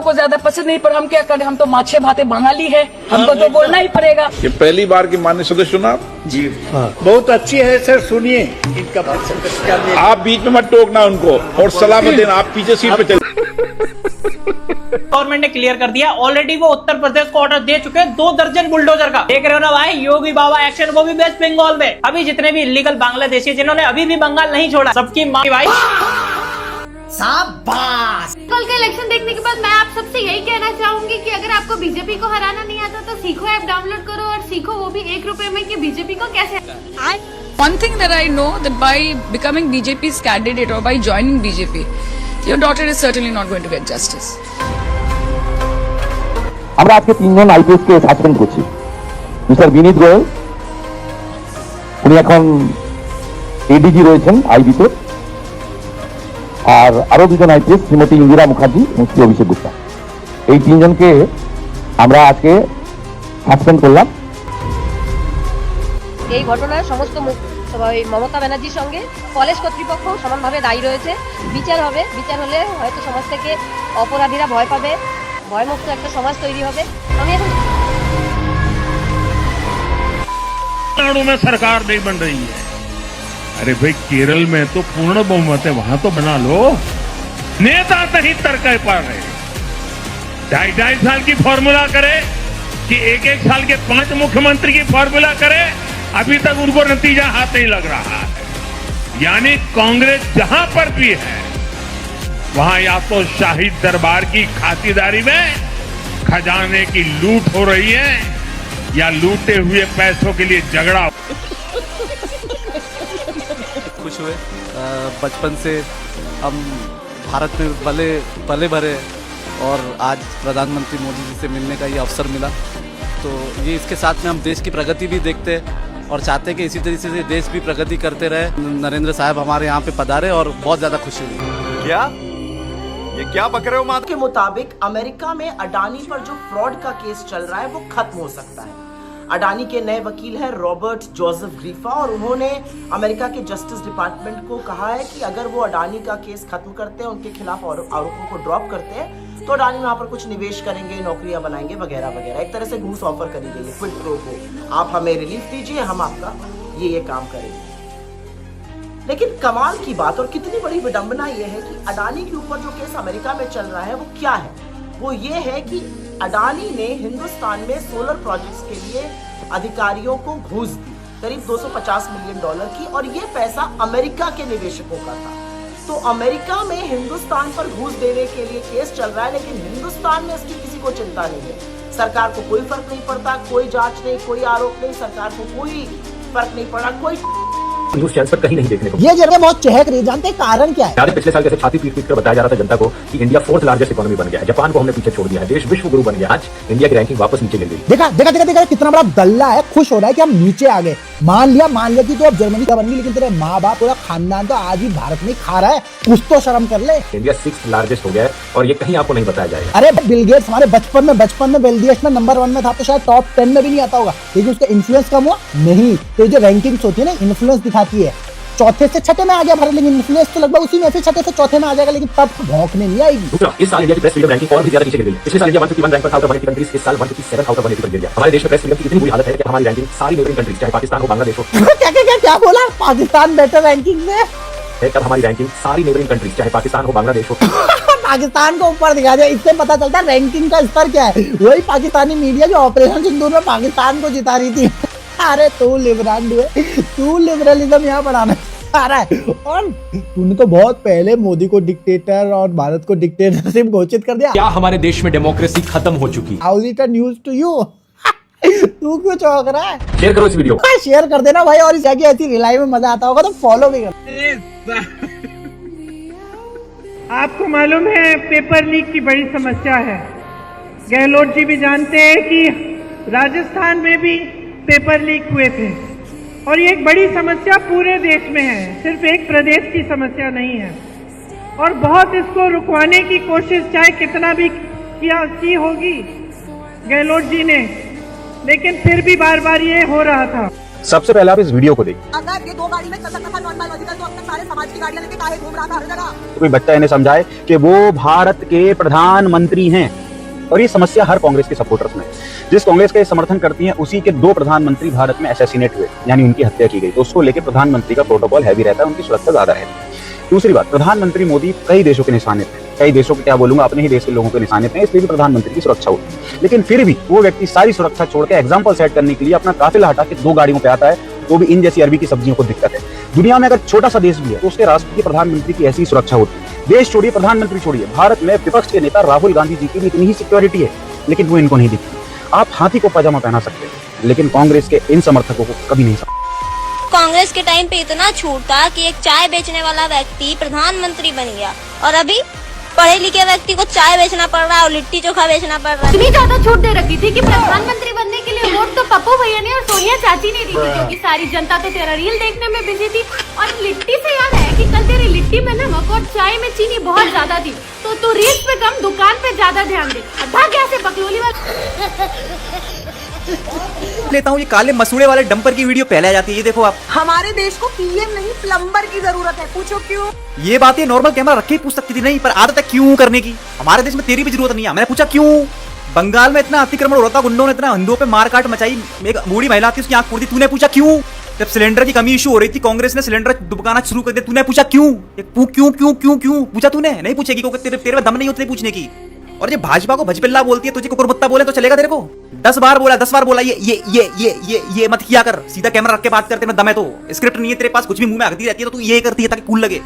लोगों को ज्यादा पसंद नहीं, पर हम क्या करें, हम तो माछे भाते बंगाली है, हमको तो बोलना ही पड़ेगा। ये पहली बार की माननीय सदस्य चुनाव जी बहुत अच्छी है सर, सुनिए इनका आप बीच में मत टोकना उनको और सलाह मत देना, आप पीछे सीट पे चले। गवर्नमेंट ने क्लियर कर दिया, ऑलरेडी वो उत्तर प्रदेश को ऑर्डर दे चुके हैं 2 दर्जन बुलडोजर का। देख रहे हो ना भाई, योगी बाबा एक्शन, वो भी वेस्ट बंगाल में। अभी जितने भी इलीगल बांग्लादेशी जिन्होंने अभी भी बंगाल नहीं छोड़ा, सबकी मां भाई शाबाश। कल का इलेक्शन देखने के बाद मैं आप सबसे यही कहना चाहूंगी कि अगर आपको बीजेपी को हराना नहीं आता तो सीखो ऐप डाउनलोड करो और सीखो वो भी 1 रुपए में कि बीजेपी को कैसे। One thing that I know that by becoming BJP's candidate or by joining BJP, your daughter is certainly not going to get justice. আমরা আজকে 3 জন আইপিএস কে সাসপেন্ড করছি। মিস্টার বিনীত গোয়েল, উনি এখন এডিজি রয়েছেন আইবিতে, আর আরো 2 জন আইপিএস, শ্রীমতী ইন্দিরা মুখার্জি এবং শ্রী অভিষেক গুপ্তা, এই 3 জনকে আমরা আজকে সাসপেন্ড করলাম। এই ঘটনার সমস্ত মমতা ব্যানার্জির সঙ্গে কলেজ কর্তৃপক্ষ সমানভাবে দায়ী রয়েছে। বিচার হবে, বিচার হলে হয়তো সমাজ থেকে অপরাধীরা ভয় পাবে, ভয়মুক্ত একটা সমাজ তৈরি হবে। আমি এখন तमिलनाडु में सरकार नहीं बन रही है, अरे भाई केरल में तो पूर्ण बहुमत है, वहां तो बना लो। नेता नहीं तर्क पा रहे, 2.5 साल की फॉर्मूला करे कि 1 साल के 5 मुख्यमंत्री की फॉर्मूला करे, अभी तक उनको नतीजा हाथ नहीं लग रहा है। यानी कांग्रेस जहां पर भी है वहां या तो शाही दरबार की खातिरदारी में खजाने की लूट हो रही है या लूटे हुए पैसों के लिए झगड़ा। खुश हुए, बचपन से हम भारत में पले भरे और आज प्रधानमंत्री मोदी जी से मिलने का ये अवसर मिला, तो ये इसके साथ में हम देश की प्रगति भी देखते हैं और चाहते हैं कि इसी तरीके से देश भी प्रगति करते रहे। नरेंद्र साहब हमारे यहाँ पे पधारे और बहुत ज़्यादा खुशी हुई। क्या ये क्या बक रहे हो माँ? के मुताबिक अमेरिका में अडानी पर जो फ्रॉड का केस चल रहा है वो खत्म हो सकता है। अडानी के नए वकील हैं रॉबर्ट जोसेफ ग्रीफा, और उन्होंने अमेरिका के जस्टिस डिपार्टमेंट को कहा है कि अगर वो अडानी का केस खत्म करते हैं, उनके खिलाफ आरोपों को ड्रॉप करते हैं, तो अडानी वहां पर कुछ निवेश करेंगे, नौकरियां बनाएंगे वगैरह वगैरह। एक तरह से घूस ऑफर करी गई है क्विड प्रो को, आप हमें रिलीफ दीजिए, हम आपका ये काम करेंगे। लेकिन कमाल की बात और कितनी बड़ी विडंबना ये है कि अडानी के ऊपर जो केस अमेरिका में चल रहा है वो क्या है, वो ये है कि अडानी ने हिंदुस्तान में सोलर प्रोजेक्ट्स के लिए अधिकारियों को घूस दी, करीब $250 मिलियन की, और ये पैसा अमेरिका के निवेशकों का था। तो अमेरिका में हिंदुस्तान पर घूस देने के लिए केस चल रहा है, लेकिन हिंदुस्तान में इसकी किसी को चिंता नहीं है। सरकार को कोई फर्क नहीं पड़ता, कोई जांच नहीं, कोई आरोप नहीं, सरकार को कोई फर्क नहीं पड़ा, कोई न्यूज चैनल पर कहीं नहीं देखने को। ये जगह बहुत चहक रही है, जानते हैं कारण क्या है? पिछले साल जैसे छाती पीट कर बताया जा रहा था जनता को कि इंडिया 4th लार्जेस्ट इकोनॉमी बन गया है, जापान को हमने पीछे छोड़ दिया है, देश विश्व गुरु बन गया, आज इंडिया की रैंकिंग वापस नीचे गिर गई। देखा कितना बड़ा दल्ला है, खुश हो रहा है कि हम नीचे आ गए। मान लिया कि तो अब जर्मनी का बन गई, लेकिन तेरे माँ बाप पूरा खानदान तो आज भी भारत में खा रहा है, कुछ तो शर्म कर ले। इंडिया 6th लार्जेस्ट हो गया है और ये कहीं आपको नहीं बताया जाएगा। अरे बिल गेट्स हमारे बचपन में बिल गेट्स में नंबर 1 में था, तो शायद टॉप 10 में भी नहीं आता होगा, लेकिन उसका इन्फ्लुएंस कम हुआ नहीं। तो जो रैंकिंग्स होती है ना, इन्फ्लुएंस दिखाती है। 4थे से 6थे में आ गया भारत, लेकिन इन्फ्लुएंस तो लगभग उसी में से 6थे से 4थे में आ जाएगा, लेकिन तब भौंकने नहीं आएगी। दूसरा, इस साल इंडिया की प्रेस फ्रीडम रैंकिंग और भी ज्यादा नीचे गिर गई। पिछले साल इंडिया 151 रैंक पर था आउट ऑफ 180 कंट्रीज, इस साल 157 आउट ऑफ 180 पर गिर गया। हमारे देश में प्रेस फ्रीडम की इतनी बुरी हालत है कि हमारी रैंकिंग सारी नेबरिंग कंट्रीज, चाहे पाकिस्तान हो, बांग्लादेश हो। क्या बोला? पाकिस्तान बेटर रैंकिंग में है, तब हमारी रैंकिंग सारी नेबरिंग कंट्रीज, चाहे पाकिस्तान हो, बांग्लादेश हो। पाकिस्तान को ऊपर दिखा दिया, इससे पता चलता है रैंकिंग का स्तर क्या है। वही पाकिस्तानी मीडिया जो ऑपरेशन सिंदूर में पाकिस्तान को जिता रही थी। अरे तू लिबरलिज्म यहाँ बढ़ाना आ रहा है, और तूने तो बहुत पहले मोदी को डिक्टेटर और भारत को डिक्टेटरशिप घोषित कर दिया। क्या हमारे देश में डेमोक्रेसी खत्म हो चुकी? How is it news to you? तू क्यों चौंक रहा है? शेयर करो इस वीडियो, शेयर कर देना भाई, और इस जगह ऐसी रिलाई में मजा आता होगा तो फॉलो भी कर। आपको मालूम है पेपर लीक की बड़ी समस्या है। गहलोत जी भी जानते हैं कि राजस्थान में भी पेपर लीक हुए थे, और ये एक बड़ी समस्या पूरे देश में है, सिर्फ एक प्रदेश की समस्या नहीं है। और बहुत इसको रुकवाने की कोशिश चाहे कितना भी की होगी गहलोत जी ने, लेकिन फिर भी बार बार ये हो रहा था। सबसे पहले आप इस वीडियो को देखिए। अगर ये 2 गाड़ी में चल सकता था नॉन बायोलॉजिकल तो अब तक सारे समाज की गाड़ियां लेके काहे घूम रहा था हर जगह। कोई बच्चा इन्हें समझाए कि वो भारत के प्रधानमंत्री हैं। और ये समस्या हर कांग्रेस के सपोर्टर्स में, जिस कांग्रेस का ये समर्थन करती हैं उसी के 2 प्रधानमंत्री भारत में असैसिनेट हुए, यानी उनकी हत्या की गई, तो उसको लेकर प्रधानमंत्री का प्रोटोकॉल हैवी रहता है, उनकी सुरक्षा ज्यादा रहती है। दूसरी बात, प्रधानमंत्री मोदी कई देशों के निशाने थे, कई देशों के क्या बोलूंगा, अपने ही देश के लोगों के निशाने थे, इसलिए भी प्रधानमंत्री की सुरक्षा होती है। लेकिन फिर भी वो व्यक्ति सारी सुरक्षा छोड़ के एग्जाम्पल सेट करने के लिए अपना काफिला हटा के 2 गाड़ियों पे आता है, तो भी इन जैसी अरबी की सब्जियों को दिक्कत है। दुनिया में अगर छोटा सा देश भी है तो उसके राष्ट्रपति प्रधानमंत्री की ऐसी सुरक्षा होती है। देश छोड़िए, प्रधानमंत्री छोड़िए, भारत में विपक्ष के नेता राहुल गांधी जी की भी इतनी ही सिक्योरिटी है, लेकिन वो इनको नहीं दिखती। आप हाथी को पजामा पहना सकते हैं, लेकिन कांग्रेस के इन समर्थकों को कभी नहीं सकते। कांग्रेस के टाइम पे इतना छूट था कि एक चाय बेचने वाला व्यक्ति प्रधानमंत्री बन गया, और अभी पढ़े लिखे व्यक्ति को चाय बेचना पड़ रहा है और लिट्टी चोखा बेचना पड़ रहा है। इतनी ज्यादा छूट दे रखी थी कि प्रधानमंत्री बनने के लिए वोट तो पप्पू भैया ने और सोनिया चाची ने दी थी, क्योंकि सारी जनता तो तेरा रील देखने में बिजी थी। और लिट्टी से याद है कि कल तेरी लिट्टी में नमक और चाय में चीनी बहुत ज्यादा थी, तो तू रील्स पे कम दुकान पे ज्यादा ध्यान दे। अद्धा कैसे बकलोली लेता हूँ, ये काले मसूड़े वाले डंपर की वीडियो पहले आ जाती है। ये देखो आप, हमारे देश को पीएम नहीं प्लम्बर की जरूरत है, पूछो क्यों? ये बात ये नॉर्मल कैमरा रख के पूछ सकती थी, नहीं पर आदत है क्यों करने की। हमारे देश में तेरी भी जरूरत नहीं है। मैंने पूछा क्यों? बंगाल में इतना अतिक्रमण हो रहा था, गुंडों ने इतना हिंदुओं पे मारकाट मचाई, एक बूढ़ी महिला थी उसकी आंख फोड़ दी, तूने पूछा क्यों? जब सिलेंडर की कमी इशू हो रही थी, कांग्रेस ने सिलेंडर दुकाना शुरू कर दिया, तूने पूछा क्यों? क्यों क्यों क्यों क्यों पूछा तूने? नहीं पूछेगी, क्योंकि तेरे में दम नहीं होती पूछने की। और ये भाजपा को भजपिल्ला बोलती है, तुझे कुकुरमुत्ता बोले तो चलेगा तेरे को? 10 बार बोला ये मत किया कर, सीधा कैमरा रख के बात करते में दम है तो। स्क्रिप्ट नहीं है तेरे पास, कुछ भी मुंह में हकती रहती है तो तू ये करती है ताकि कूल लगे।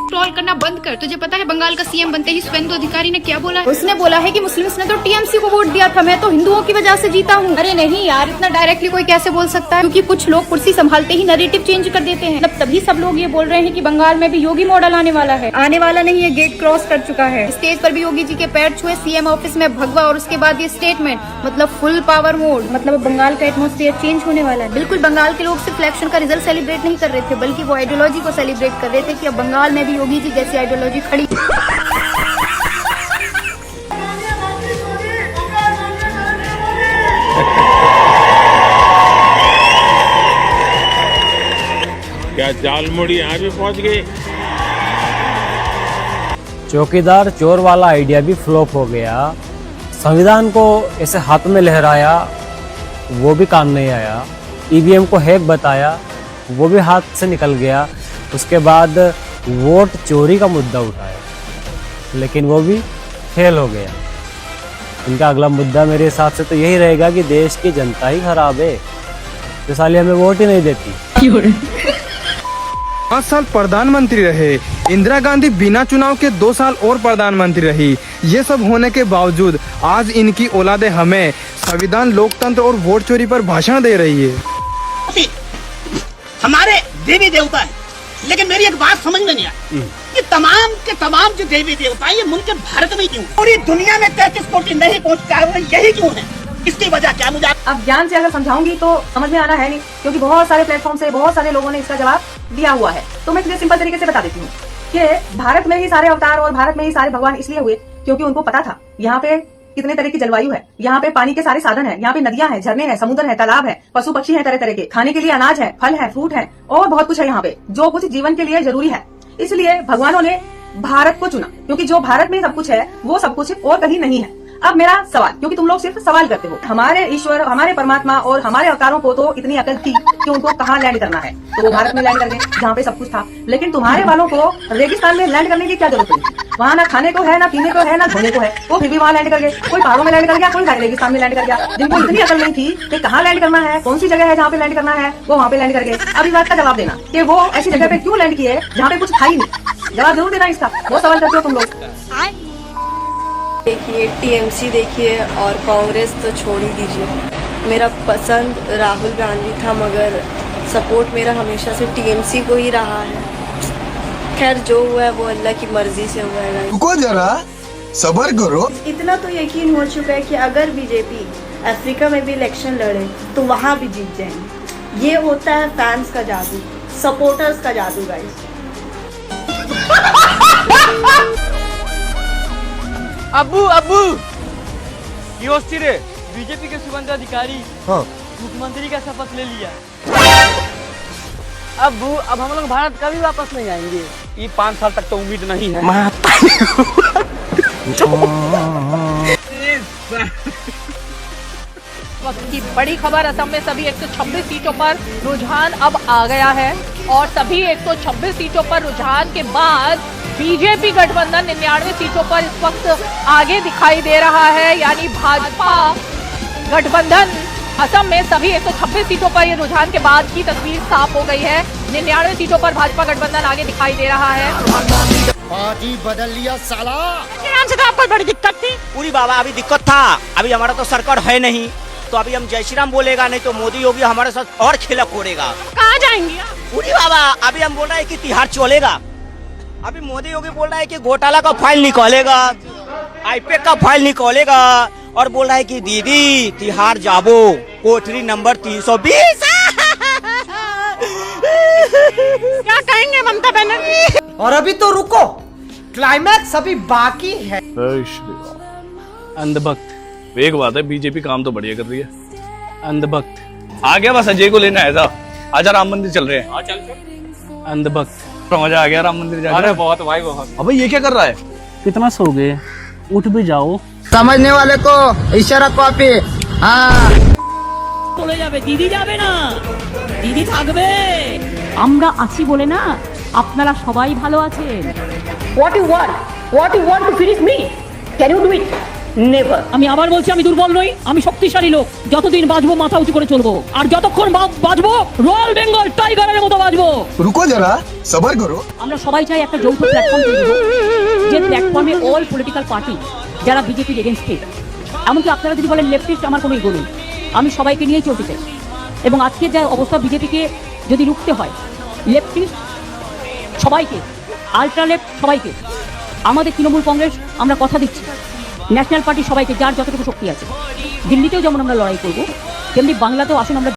ट्रोल करना बंद कर। तुझे पता है बंगाल का सीएम बनते ही शुभेंदु अधिकारी ने क्या बोला है? उसने बोला है कि मुस्लिम्स ने तो टीएमसी को वोट दिया था, मैं तो हिंदुओं की वजह से जीता हूँ। अरे नहीं यार, इतना डायरेक्टली कोई कैसे बोल सकता है? क्योंकि कुछ लोग कुर्सी संभालते ही नैरेटिव चेंज कर देते हैं। मतलब तभी सब लोग ये बोल रहे हैं कि बंगाल में भी योगी मॉडल आने वाला है। आने वाला नहीं, ये गेट क्रॉस कर चुका है। स्टेज पर भी योगी जी के पैर छुए, सीएम ऑफिस में भगवा, और उसके बाद ये स्टेटमेंट, मतलब फुल पावर मोड। मतलब बंगाल का एटमॉस्फेयर चेंज होने वाला है। बिल्कुल, बंगाल के लोग सिर्फ इलेक्शन का रिजल्ट सेलिब्रेट नहीं कर रहे थे, बल्कि वो आइडियोलॉजी को सेलिब्रेट कर रहे थे कि अब बंगाल में भी योगी जी जैसी आइडियोलॉजी खड़ी। क्या जालमुड़ी यहाँ भी पहुँच गई? चौकीदार चोर वाला आइडिया भी फ्लॉप हो गया। संविधान को ऐसे हाथ में लहराया, वो भी काम नहीं आया। ईवीएम को हैक बताया, वो भी हाथ से निकल गया। उसके बाद वोट चोरी का मुद्दा उठाया, लेकिन वो भी फेल हो गया। इनका अगला मुद्दा मेरे हिसाब से तो यही रहेगा कि देश की जनता ही खराब है, तो साली हमें वोट ही नहीं देती। 5 साल प्रधानमंत्री रहे, इंदिरा गांधी बिना चुनाव के 2 साल और प्रधानमंत्री रही। ये सब होने के बावजूद आज इनकी औलादे हमें संविधान, लोकतंत्र और वोट चोरी पर भाषण दे रही है। हमारे देवी देवता है, लेकिन मेरी एक बात समझ में नहीं आई कि तमाम के तमाम जो देवी देवता है ये मुल्क भारत में क्यों, पूरी दुनिया में 33 कोटि नहीं पहुँच पा रहे, यही क्यों है? इसकी वजह क्या? मुझे अब ज्ञान से अगर समझाऊंगी तो समझ में आना है नहीं, क्योंकि बहुत सारे प्लेटफॉर्म से बहुत सारे लोगों ने इसका जवाब दिया हुआ है। तो मैं तुझे सिंपल तरीके से बता देती हूँ कि भारत में ही सारे अवतार और भारत में ही सारे भगवान इसलिए हुए क्योंकि उनको पता था यहाँ पे कितने तरह की जलवायु है, यहाँ पे पानी के सारे साधन है, यहाँ पे नदियां हैं, झरने हैं, समुद्र है, तालाब है, पशु पक्षी हैं तरह तरह के, खाने के लिए अनाज है, फल है, फ्रूट है, और बहुत कुछ है यहाँ पे जो कुछ जीवन के लिए जरूरी है। इसलिए भगवानों ने भारत को चुना, क्योंकि जो भारत में सब कुछ है वो सब कुछ और कहीं नहीं है। अब मेरा सवाल, क्योंकि तुम लोग सिर्फ सवाल करते हो, हमारे ईश्वर, हमारे परमात्मा और हमारे अवतारों को तो इतनी अकल थी कि उनको कहाँ लैंड करना है, तो वो भारत में लैंड कर गए जहाँ पे सब कुछ था। लेकिन तुम्हारे वालों को रेगिस्तान में लैंड करने की क्या जरूरत है? वहाँ ना खाने को है, ना पीने को है, ना धोने को है, वो फिर भी वहाँ लैंड कर गए। कोई पहाड़ों में लैंड कर गया, कोई रेगिस्तान में लैंड कर गया। जिनको इतनी अकल नहीं थी कि कहाँ लैंड करना है, कौन सी जगह है जहाँ पे लैंड करना है, वो वहाँ पे लैंड कर गए। अब इस बात का जवाब देना कि वो ऐसी जगह पे क्यों लैंड किए जहाँ पे कुछ था ही नहीं। जवाब जरूर देना इसका, वो सवाल करते हो तुम लोग। देखिए, टीएमसी देखिए और कांग्रेस तो छोड़ ही दीजिए। मेरा पसंद राहुल गांधी था, मगर सपोर्ट मेरा हमेशा से टीएमसी को ही रहा है। खैर जो हुआ है वो अल्लाह की मर्जी से हुआ है। रुको जरा, सब्र करो। इतना तो यकीन हो चुका है कि अगर बीजेपी अफ्रीका में भी इलेक्शन लड़े तो वहाँ भी जीत जाएंगे। ये होता है फैंस का जादू, सपोर्टर्स का जादू गाइस। আব্বু আব্বু কি হচ্ছে রে? বিজেপি কে শুভেন্দু অধিকারী मुख्यमंत्री का शपथ ले लिया। अब हम लोग भारत कभी वापस नहीं आएंगे। ये 5 साल तक तो उम्मीद नहीं है। वक्त की बड़ी खबर, असम में सभी 126 सीटों पर रुझान अब आ गया है और सभी 126 सीटों पर रुझान के बाद बीजेपी गठबंधन 99 सीटों पर इस वक्त आगे दिखाई दे रहा है। यानी भाजपा गठबंधन असम में सभी 126 सीटों पर ये रुझान के बाद की तस्वीर साफ हो गई है। 99 सीटों पर भाजपा गठबंधन आगे दिखाई दे रहा है। पार्टी बदल लिया साला। नाम से तो आपको बड़ी दिक्कत थी। पूरी बाबा अभी दिक्कत था, अभी हमारा तो सरकार है नहीं, तो अभी हम जय श्री राम बोलेगा, नहीं तो मोदी योगी हमारे साथ और खेला कोड़ेगा। कहाँ जाएंगे पूरी बाबा अभी हम बोल रहे हैं कि तिहाड़ चलेगा। अभी मोदी योगी बोल रहा है कि घोटाला का फाइल निकालेगा, आईपीएक का फाइल निकालेगा और बोल रहा है कि दीदी तिहाड़ जाबो कोठरी नंबर 320। क्या कहेंगे ममता बनर्जी? और अभी तो रुको, क्लाइमैक्स अभी बाकी है। अंधभक्त एक बात है, बीजेपी काम तो बढ़िया कर रही है। अंधभक्त आ गया, बस अजय को लेना है। आजा राम मंदिर चल रहे हैं। अंधभक्त मजा आ गया राम मंदिर जाकर। अरे बहुत भाई बहुत। अबे ये क्या कर रहा है? कितना सो गए, उठ भी जाओ। समझने वाले को इशारा कॉपी। हाँ চলে যাবে দিদি যাবে না, দিদি থাকবে। আমরা আছি বলে না আপনারা সবাই ভালো আছেন। What you want to finish me? Can you do it? Never. আমি আবার বলছি আমি দুর্বল নই, আমি শক্তিশালী লোক। যতদিন বাঁচবো মাথা উঁচু করে চলবো, আর যতক্ষণ বাঁচবো রয়্যাল বেঙ্গল টাইগারের মতো বাঁচবো। रुको जरा सबर करो। আমরা সবাই চাই একটা যৌথ প্ল্যাটফর্ম তৈরি হোক, যে প্ল্যাটফর্মে অল পলিটিক্যাল পার্টি যারা বিজেপির এগেনস্টে, এমনকি আপনারা যদি বলেন লেফটিস্ট, আমার কোনো ইগো নেই, আমি সবাইকে নিয়েই চলতে চাই। এবং আজকে যা অবস্থা, বিজেপিকে যদি রুখতে হয়, লেফটিস্ট সবাইকে, আলট্রা লেফট সবাইকে, আমাদের তৃণমূল কংগ্রেস আমরা কথা দিচ্ছি, ন্যাশনাল পার্টি সবাইকে, যার যতটুকু শক্তি আছে। দিল্লিতেও যেমন আমরা লড়াই করব, তেমনি বাংলাতেও আসুন আমরা